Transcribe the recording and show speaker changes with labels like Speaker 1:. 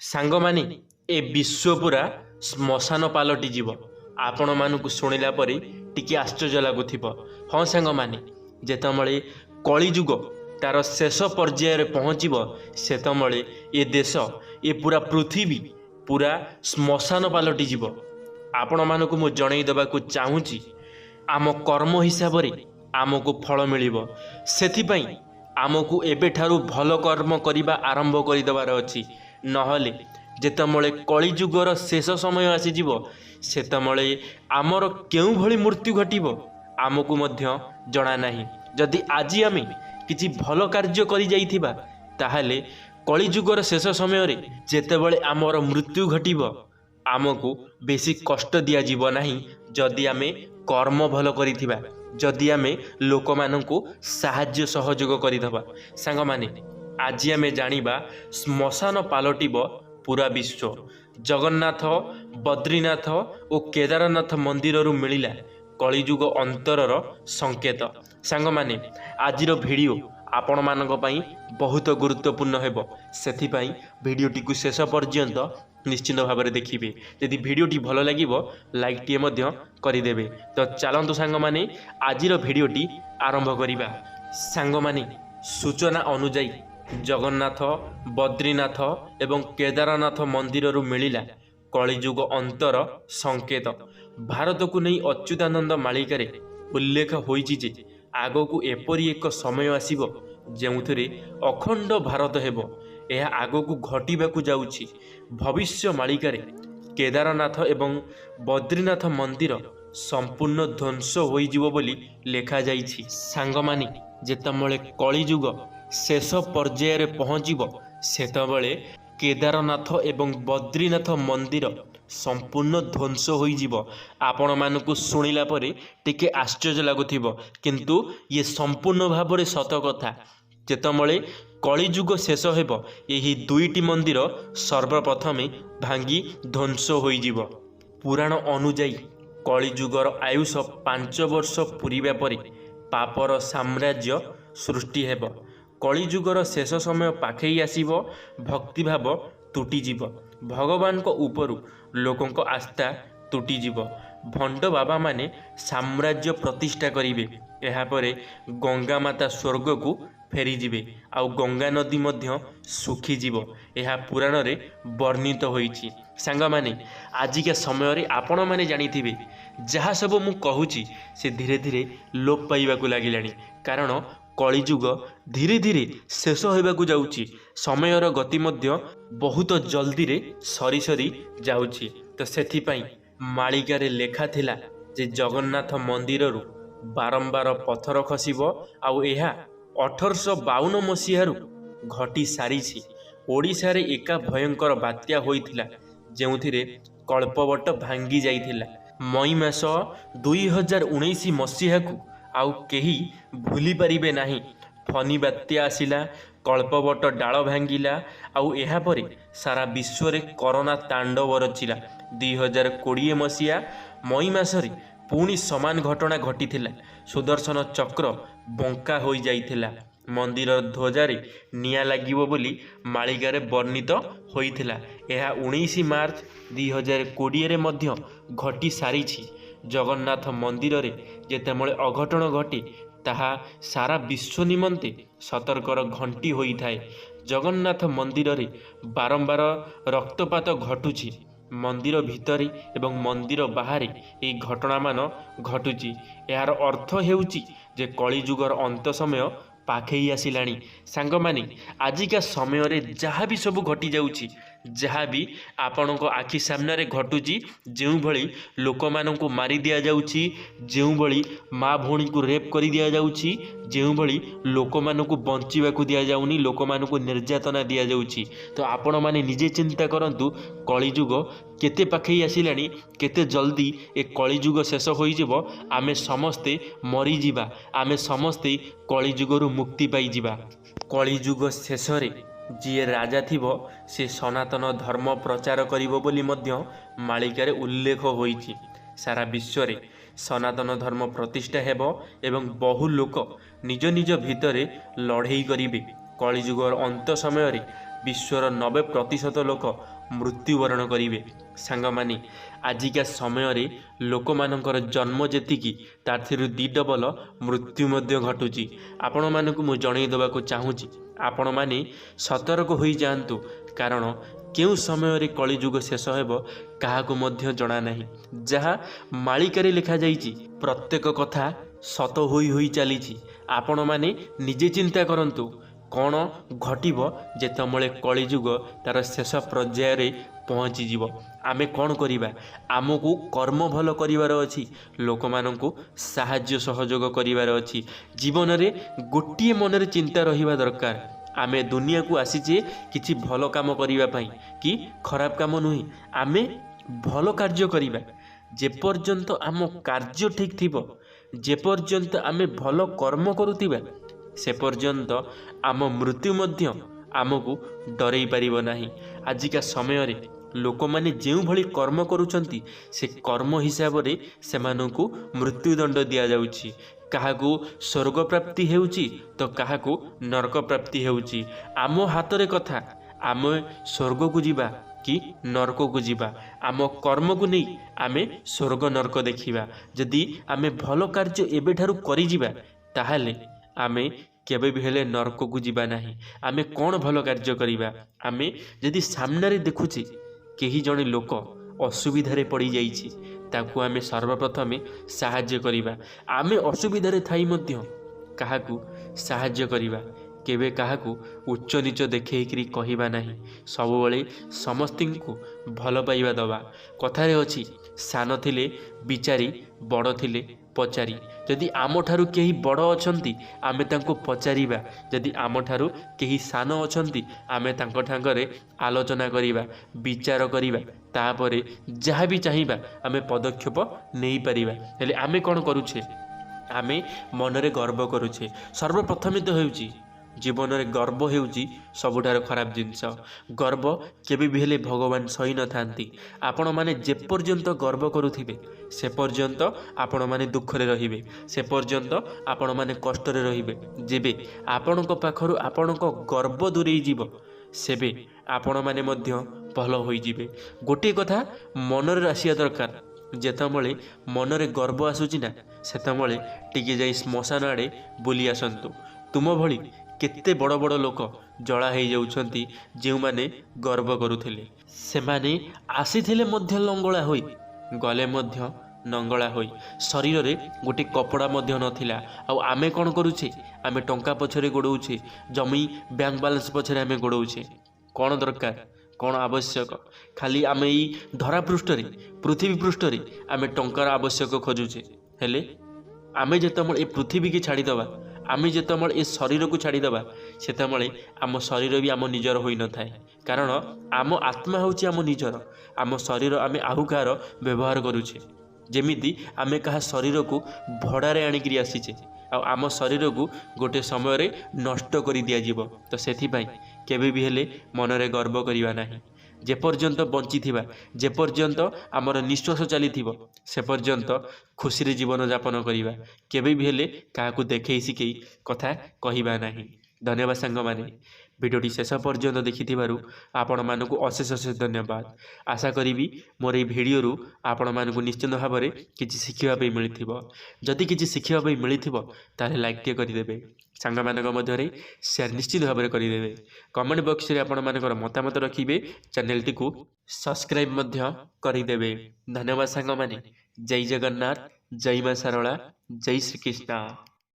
Speaker 1: सांगमानी ए विश्व पूरा श्मशान पलटि जीव। आपण मानकु शुणिला परी टिके आश्चर्य लगुथिब। हाँ सांगमानी, जेतमळे कलिजुग तार शेष पर्यायर पहुँचब सेतमळे ए देश ए पूरा पृथ्वी पूरा श्मशान पलटि जीव। आपण मानकु मु जणै देबाकु चाहूची आम कर्म हिसाब रे आमको फल मिलिबो। सेथिपई आमको एबेठारु भल कर्म करिबा आरंभ करिदेबार अछि। नहले जेतमळे कलिजुगर शेष समय आसीजिव सेतमळे आमर केउ भली मृत्यु घटिबो आमको मध्य जणा नाही। जदि आज आमे किछि भल कार्य करि जाइथिबा ताहाले कलिजुगर शेष समय रे जेतेबळे आमर मृत्यु घटिबो आमको बेसी कष्ट दिया जीव नाही। जदि आमे कर्म भल करिथिबा, जदि आमे लोकमानंकु साहाय्य सहयोग करिदबा। सांगमाने आज आमे जानिबा श्मशान पालटिब पूरा विश्व। जगन्नाथ, बद्रीनाथ और केदारनाथ मंदिररू मिलिला कलिजुग अंतरर संकेत। सांगमाने आजिर भिडियो आपण मानक पई बहुत गुरुत्वपूर्ण हेबो, सेथिपई भिडियोटी को शेष पर्यंत निश्चित भाव में देखिए। यदि भिडियोटी भल लगिबो लाइक टीए मध्य करिदेबे। तो चलतु सांगमाने आजिर भिडियोटी आरंभ करिबा। सांगमाने सूचना अनुଯାयी जगन्नाथ, बद्रीनाथ एवं केदारनाथ मंदिररू मिलिला कलिजुग अंतर संकेत। भारत को नहीं अच्युतानंद मालिकारे उल्लेख होइछि जे आगकू एपरी एक समय आसीबो जेउथिरे अखंड भारत हेबो। यह आगकू घटिबाकू जाउछि। भविष्य मालिकारे केदारनाथ एवं बद्रीनाथ मंदिर संपूर्ण ध्वंस होइजिवो बोली लेखा जाइछि। सांगमानी जेतमळे कलिजुग शेष पर्यायर पहुँचब सेतबळे केदारनाथ एवं बद्रीनाथ मंदिर संपूर्ण ध्वंस होइजिव। आपण मानकु शुणिला परे टिके आश्चर्य लगुथिब, किंतु ये संपूर्ण भाव में सत कथा। जेतमळे कलिजुग शेष हेब यही दुईटी मंदिर सर्वप्रथमे भांगी ध्वंस होइजिव। पुराण अनुଯାयी कलिजुगर आयुष 5 वर्ष पूरिबा परे पापर साम्राज्य सृष्टि हेब। कलिजुगर शेष समय पाखई आसीब, भक्तिभाव तुटिजिव, भगवान को उपरु लोकंक आस्था तुटिजिव। भंड बाबा माने साम्राज्य प्रतिष्ठा करिवे। एहा परे गंगा माता स्वर्ग को फेरीजिवे आउ गंगा नदी मध्य सुखीजिव। यह पुराण रे वर्णित होइछि। सांगमाने आजिका समय रे आपण माने जानिथिबे जहाँ सब मु कहूची से धीरे धीरे लोप पाइबाकू लागिलानी। कारण कलिजुग धीरे धीरे शेष होबाकू जाउछि। समयर गति मध्य बहुत जल्दी रे सरी सरी जाउछि। तो सेथिपई मालिकारे लेखा थिला जे जगन्नाथ मंदिररू बारंबार पत्थर खसिबो आउ एहा 1852 मसीहारू घटी सारिछि। ओडिशा रे एका भयंकर बात्या होइथिला जेउथिरे कल्पवट भांगी जाइथिला। मई मास 2019 मसीहाकू आउ केही भूली परिबे नाही। फनी बात्या आसिला, कल्पवट डाल भांगिला आउ एहा परे सारा विश्व रे कोरोना तांडव रचिला। 2020 मसीहा मई मासरे पुणी समान घटना घटीथिला। सुदर्शन चक्र बंका होई जाइथिला। मंदिर ध्वजारे निया लागिबो बोली मालिकारे वर्णित होइथिला। एहा 19 मार्च 2020 रे मध्य घटी सारिछि। जगन्नाथ मंदिर रे जेतेमळे अघटन घटे ताहा सारा विश्व निमंते सतर्कर घंटी होई थाए। जगन्नाथ मंदिर रे बारंबार रक्तपात घटुछि। मंदिर भितरे एवं मंदिर बाहरे ए घटना मान घटुछि। यार अर्थ हेउछि जे कलिजुगर अंत समय पाखई आसिलाणी। सांगमानी आजिका समय रे जहाँ भी सब घटी जाउछि, जहाँ भी आपण को आखि सामने रे घटुछि, जेउ भली लोक माननकु मारी दिया जाउछि, जेउ भली माँ भौणी को रेप करि दिया जाउछि, जेउ भली लोक माननकु बंचिबाकू दिया जाउनी, लोक माननकु निर्यातना दिया जाउछि। तो आपण माने निजे चिंता करंतु कलिजुग केते पाखई आसिलाणी, केते जल्दी ए कलिजुग शेष होइजिवो। आमे समस्ते मरी जिबा, आमे समस्ते कलिजुगरु मुक्ति पाई जिबा। कलिजुग शेष रे जी राजा थिबो से सनातन धर्म प्रचार करिवो बोली मध्य मालिकारे उल्लेख होइछि। सारा विश्व रे सनातन धर्म प्रतिष्ठा हेबो एवं बहु लोक निज निज भितरे लड़ाई करिवे। कलिजुगर अंत समय रे विश्वर 90% लोक मृत्युवरण करेंगे। सांगमानी आजिका समय लोक मानकर जन्म जेतिकी तार दी डबल मृत्यु मध्य घटुची। आपण मानकु मु जणई देबाकु चाहूँगी आपण माने सतर्क होई जांतु, कारण केउ समय कलिजुग शेष हेब काहाकु मध्य जणा नाही। जहा मालिकारे लिखा जाइछि प्रत्येक कथा सत होई होई चलीछि। आपण माने निजे चिंता करंतु कौन घटब जेतमले कलिजुग तार शेष पर्यायर पहुँची जीव। आमे कौन करिबा? आमको कर्म भल करिवार अछि, लोक माननकु साहाय्य सहयोग करिवार अछि। जीवन रे गोटिए मनरे चिंता रहिबा दरकार। आमे दुनिया को आसीचे किछि भल काम करिबा पई कि खराब काम नुही। आमे भल कार्य करिबा। जे पर्यंत आम कार्य ठीक थिबो, जे पर्यंत आमे भल कर्म करुतिबा, से पर्यंत आम मृत्यु मध्य आमको डरई पारिबो नाही। आजिका समय रे लोक माने जेउ भली कर्म करुचंती से कर्म हिसाब रे सेमानकु मृत्युदंड दिया जाउछि। काहाकु स्वर्ग प्राप्ति हेउछि तो काहाकु नरक प्राप्ति हेउछि। आम हाथ रे कथा, आम स्वर्ग को जीवा कि नरक को जीवा। आम कर्म को नहीं आमे स्वर्ग नरक देखिबा। जदि आमे भल कार्य एबे ठारु करि जीवा ताहाले आमे केबे भी हेले नरक को जीवा नाही। आमे कौन भल कार्य करिबा? आमे जदि सामने देखुछि केही जणे लोक असुविधारे पड़ी जाइछि, ताकू आमे सर्वप्रथमे साहाय्य करिबा। आमे असुविधारे थाई मध्य काहाकू साहाय्य करिबा। केबे काहाकू उच्च नीच देखैकरी कहिबा नाही। सबुबले समस्तिंकु भल पाइबा दबा। कथारे अछि सान थिले बिचारी, बड़ थिले पचारी। जदि आम ठारू केही बड़ अछंती आमे तांको पचारिबा, जदि आम ठारू केही सान अछंती आमे तांको ठांगरे आलोचना करिबा, विचार करिबा, तापरे जहाँ भी चाहिबा आमे पदक्षेप नहीं पारिबा। हेले आमे कोन करूछे? आमे मनरे गर्व करूछे। सर्वप्रथमे तो हेउची जीवन रे गर्व हेउची सबुठार खराब जिनस। गर्व केबे भी हेले भगवान सही न थांती। आपण माने जे पर्यंत गर्व करुथिबे से पर्यंत आपण माने दुख रे रहिबे, से पर्यंत आपण माने कष्ट रे रहिबे। जेबे आपणक पाखरु आपणक गर्व दूरेई जीव, सेबे आपण माने मध्य भल होई जीवे। गोटे कथा मनरे आसिया दरकार, जेतबले मनरे गर्व आसुची ना सेतबले टिके जाई श्मशान आड़े बुली आसंतु। तुम भली केते बड़ बड़ लोक जला हो जाउछंती जे माने गर्व करुथिले। सेमाने आसीथिले मध्य लंगड़ा होई, गले मध्य नंगला होई। शरीर रे गोटे कपड़ा मध्य नथिला। आ आमे कोन करूछे? आमे टंका पछरे गोडौछे, जमी बैंक बैलेंस पछरे आमे गोडौछे। कौन दरकार, कौन आवश्यक? खाली आमे ई धरा पृष्ठ रे, पृथ्वी पृष्ठ रे आमे टंकार आवश्यक खोजुछे। हेले आमे जेतमळे ए पृथ्वी की छाड़ी दबा, आमे जेतमळे ए शरीर को छाड़ी दबा, सेतमळे आम शरीर भी आम निजर होई न थाए। कारण आम आत्मा होची आम निजर। आम शरीर आमे आहु कार व्यवहार करूछे। जेमिति आमे कहा शरीर को भड़ारे आनिकरी आसीचे, आम शरीर को गोटे समय रे नष्ट करि दिया जीवो। तो सेथिपाई केबे भी हेले मनरे गर्व करिवा नाही। जे पर्यंत बंची थिबा, जे पर्यंत आमर निश्वास चली थिबो, से पर्यंत खुशी रे जीवन यापन करिवा। केबे भी हेले काहाकू देखै सिकै कथा कहिबा नाही। धन्यवाद सांग माने, भिडियोटी शेष पर्यंत देखिथिबारु आपण मानकु अशेष अशेष धन्यवाद। आशा करिबी मोर ए भिडियो आपण मानकु निश्चित भाव में किछि शिखिबा पई मिलिथिबो। जदि किछि शिखिबा पई मिलिथिबो ताले लाइक टे करिदेबे, सांग मानक मध्यरे शेयर निश्चित भाव में करिदेबे। कमेंट बॉक्स रे आपण मानकर मतामत रखिबे, चैनल टी को सब्सक्राइब मध्य करिदेबे। धन्यवाद सांग माने। जय जगन्नाथ, जय मां शारला, जय श्री कृष्ण।